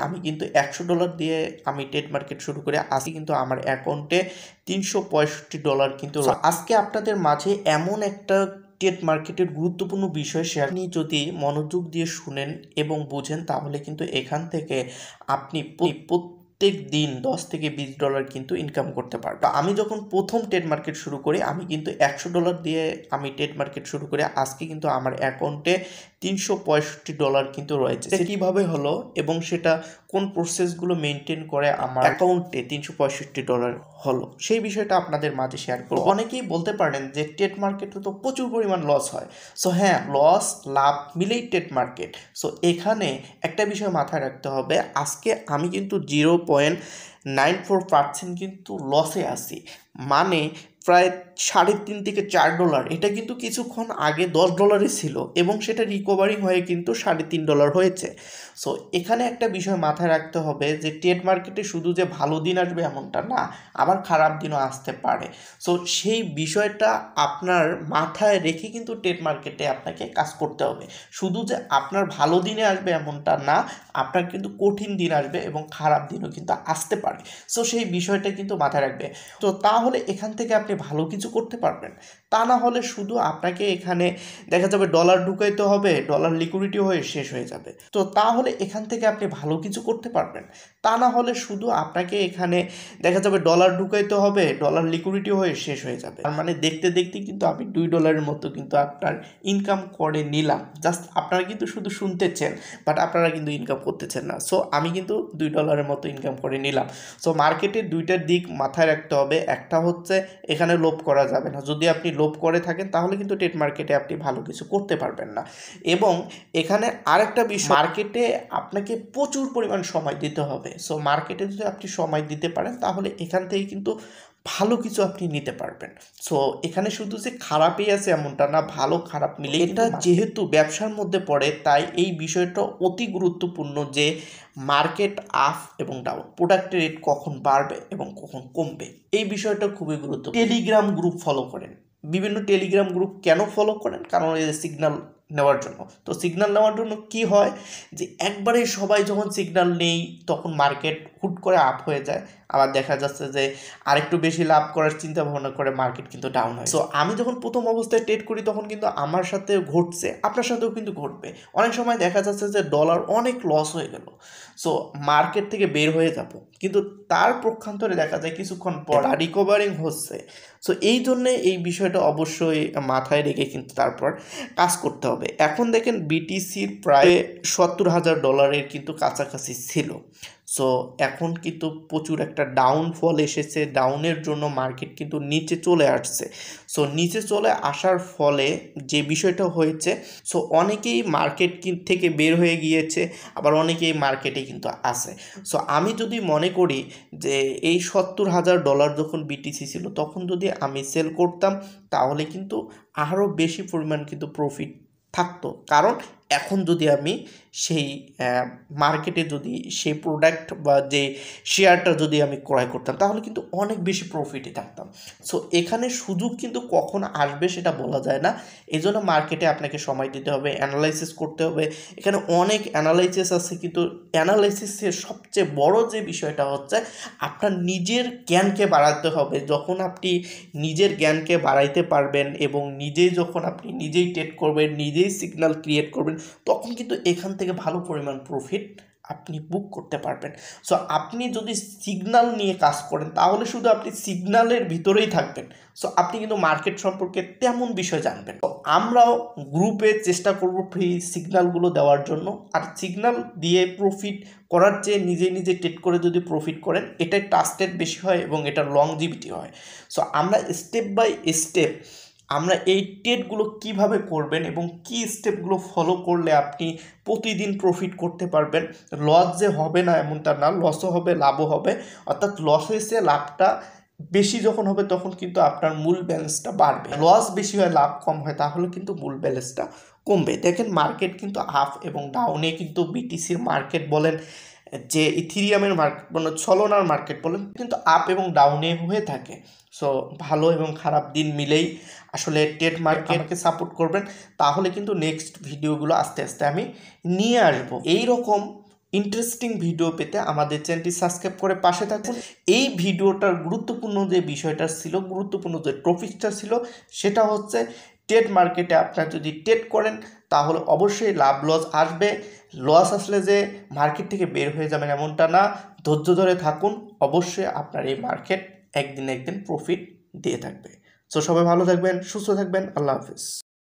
আমি কিন্তু $100 দিয়ে আমি টেট মার্কেট শুরু করে আজকে কিন্তু আমার অ্যাকাউন্টে $365 কিন্তু আজকে আপনাদের মাঝে এমন একটা টেট মার্কেটের গুরুত্বপূর্ণ বিষয় শেয়ার আপনি যদি মনোযোগ দিয়ে শুনেন এবং বুঝেন তাহলে কিন্তু এখান থেকে আপনি প্রত্যেক দিন $10 থেকে $20 কিন্তু ইনকাম করতে পারবেন। আমি যখন প্রথম টেট মার্কেট শুরু করি আমি কিন্তু $100 দিয়ে আমি টেট মার্কেট শুরু করে আজকে কিন্তু আমার অ্যাকাউন্টে $365 কিন্তু রয়েছে। কিভাবে হলো এবং সেটা কোন প্রসেসগুলো মেনটেন করে আমার অ্যাকাউন্টে $365 হলো সেই বিষয়টা আপনাদের মাঝে শেয়ার করব। অনেকেই বলতে পারেন যে টেট মার্কেটে তো প্রচুর পরিমাণ লস হয়। সো হ্যাঁ, লস লাভ মিলেই টেট মার্কেট। সো এখানে একটা বিষয় মাথায় রাখতে হবে, আজকে আমি কিন্তু 0.94% কিন্তু লসে আছি, মানে প্রায় $3.5 থেকে $4। এটা কিন্তু কিছুক্ষণ আগে $10 ছিল এবং সেটা রিকভারিং হয়ে কিন্তু $3.5 হয়েছে। সো এখানে একটা বিষয় মাথায় রাখতে হবে যে টেট মার্কেটে শুধু যে ভালো দিন আসবে এমনটা না, আবার খারাপ দিনও আসতে পারে। সো সেই বিষয়টা আপনার মাথায় রেখে কিন্তু টেট মার্কেটে আপনাকে কাজ করতে হবে। শুধু যে আপনার ভালো দিনে আসবে এমনটা না, আপনার কিন্তু কঠিন দিন আসবে এবং খারাপ দিনও কিন্তু আসতে পারে। সো সেই বিষয়টা কিন্তু মাথায় রাখবে। তো তাহলে এখান থেকে আপনি ভালো কিছু করতে পারবেন। তা না হলে শুধু আপনাকে এখানে দেখা যাবে ডলার ঢুকাইতে হবে, ডলার লিকুইডিটি হয়ে শেষ হয়ে যাবে। তো তাহলে এখান থেকে আপনি ভালো কিছু করতে পারবেন। তা না হলে শুধু আপনাকে এখানে দেখা যাবে ডলার ঢুকাইতে হবে, ডলার লিকুইডিটি হয়ে শেষ হয়ে যাবে। তার মানে দেখতে দেখতে কিন্তু আমি $2 মতো কিন্তু আপনার ইনকাম করে নিলাম। জাস্ট আপনারা কিন্তু শুধু শুনতেছেন, বাট আপনারা কিন্তু ইনকাম করতেছেন না। সো আমি কিন্তু $2 মতো ইনকাম করে নিলাম। সো মার্কেটের দুইটা দিক মাথায় রাখতে হবে। একটা হচ্ছে এখানে লোভ করা যাবে না। যদি আপনি লোভ করে থাকেন তাহলে কিন্তু টেট মার্কেটে আপনি ভালো কিছু করতে পারবেন না। এবং এখানে আরেকটা বিষয়, মার্কেটে আপনাকে প্রচুর পরিমাণ সময় দিতে হবে। সো মার্কেটে যদি আপনি সময় দিতে পারেন তাহলে এখান থেকে কিন্তু ভালো কিছু আপনি নিতে পারবেন। সো এখানে শুধু যে খারাপই আছে এমনটা না, ভালো খারাপ মিলে এটা যেহেতু ব্যবসার মধ্যে পড়ে তাই এই বিষয়টা অতি গুরুত্বপূর্ণ যে মার্কেট আপ এবং ডাউন, প্রোডাক্টের রেট কখন বাড়বে এবং কখন কমবে, এই বিষয়টা খুবই গুরুত্বপূর্ণ। টেলিগ্রাম গ্রুপ ফলো করেন, বিভিন্ন টেলিগ্রাম গ্রুপ কেন ফলো করেন? কারণ এই সিগন্যাল নেওয়ার জন্য। তো সিগন্যাল নেওয়ার জন্য কি হয় যে একবারে সবাই যখন সিগন্যাল নেই তখন মার্কেট হুট করে আপ হয়ে যায়, আবার দেখা যাচ্ছে যে আরেকটু বেশি লাভ করার চিন্তা ভাবনা করে মার্কেট কিন্তু ডাউন হয়। সো আমি যখন প্রথম অবস্থায় ট্রেড করি তখন কিন্তু আমার সাথে ঘটছে, আপনার সাথেও কিন্তু ঘটবে। অনেক সময় দেখা যাচ্ছে যে ডলার অনেক লস হয়ে গেল, সো মার্কেট থেকে বের হয়ে যাব, কিন্তু তার পক্ষান্তরে দেখা যায় কিছুক্ষণ পর রিকভারিং হচ্ছে। সো এই জন্যে এই বিষয়টা অবশ্যই মাথায় রেখে কিন্তু তারপর কাজ করতে হবে। এখন দেখেন বিটিসির প্রায় $70,000 কিন্তু কাছাকাছি ছিল। সো এখন কিন্তু প্রচুর একটা ডাউনফল এসেছে, ডাউনের জন্য মার্কেট কিন্তু নিচে চলে আসছে। সো নিচে চলে আসার ফলে যে বিষয়টা হয়েছে, সো অনেকেই মার্কেট থেকে বের হয়ে গিয়েছে, আবার অনেকেই মার্কেটে কিন্তু আছে। সো আমি যদি মনে করি যে এই $70,000 যখন বিটিসি ছিল তখন যদি আমি সেল করতাম তাহলে কিন্তু আরও বেশি পরিমাণ কিন্তু প্রফিট থাকতো। কারণ এখন যদি আমি সেই মার্কেটে যদি সেই প্রোডাক্ট বা যে শেয়ারটা যদি আমি ক্রয় করতাম তাহলে কিন্তু অনেক বেশি প্রফিটে থাকতাম। সো এখানে সুযোগ কিন্তু কখন আসবে সেটা বলা যায় না, এই জন্য মার্কেটে আপনাকে সময় দিতে হবে, অ্যানালাইসিস করতে হবে। এখানে অনেক অ্যানালাইসিস আছে, কিন্তু অ্যানালাইসিসের সবচেয়ে বড় যে বিষয়টা হচ্ছে আপনার নিজের জ্ঞানকে বাড়াতে হবে। যখন আপনি নিজের জ্ঞানকে বাড়াইতে পারবেন এবং যখন আপনি নিজেই ট্রেড করবেন, নিজেই সিগন্যাল ক্রিয়েট করবেন, তখন কিন্তু এখান থেকে ভালো পরিমাণ প্রফিট আপনি বুক করতে পারবেন। সো আপনি যদি সিগন্যাল নিয়ে কাজ করেন তাহলে শুধু আপনি সিগন্যালের ভিতরেই থাকবেন। সো আপনি কিন্তু মার্কেট সম্পর্কে তেমন বিষয় জানবেন। তো আমরাও গ্রুপে চেষ্টা করব ফ্রি সিগন্যালগুলো দেওয়ার জন্য। আর সিগন্যাল দিয়ে প্রফিট করার চেয়ে নিজে নিজে ট্রেড করে যদি প্রফিট করেন এটাই ট্রাস্টেড বেশি হয় এবং এটা লংজিভিটি হয়। সো আমরা স্টেপ বাই স্টেপ আমরা এই ট্রেডগুলো কিভাবে করবেন এবং কি স্টেপগুলো ফলো করলে আপনি প্রতিদিন প্রফিট করতে পারবেন। লস যে হবে না এমনটা না, লসও হবে লাভও হবে। অর্থাৎ লস হয়েছে, লাভটা বেশি যখন হবে তখন কিন্তু আপনার মূল ব্যালেন্সটা বাড়বে। লস বেশি হয় লাভ কম হয় তাহলে কিন্তু মূল ব্যালেন্সটা কমবে। দেখেন মার্কেট কিন্তু আপ এবং ডাউনে কিন্তু বিটিসির মার্কেট বলেন, যে ইথিরিয়ামের মার্কেট মানে সলোনার মার্কেট বলেন, কিন্তু আপ এবং ডাউনে হয়ে থাকে। সো ভালো এবং খারাপ দিন মিলেই আসলে ট্রেড মার্কেটকে সাপোর্ট করবেন, তাহলে কিন্তু নেক্সট ভিডিওগুলো আস্তে আস্তে আমি নিয়ে আসবো। এই রকম ইন্টারেস্টিং ভিডিও পেতে আমাদের চ্যানেলটি সাবস্ক্রাইব করে পাশে থাকুন। এই ভিডিওটার গুরুত্বপূর্ণ যে বিষয়টা ছিল, গুরুত্বপূর্ণ যে টপিকটা ছিল, সেটা হচ্ছে ট্রেড মার্কেটে আপনারা যদি ট্রেড করেন তাহলে অবশ্যই লাভ লস আসবে। লস আসলে যে মার্কেট থেকে বের হয়ে যাবেন এমনটা না, ধৈর্য ধরে থাকুন, অবশ্যই আপনার এই মার্কেট একদিন প্রফিট দিয়ে থাকবে। সো সবাই ভালো থাকবেন, সুস্থ থাকবেন, আল্লাহ হাফিজ।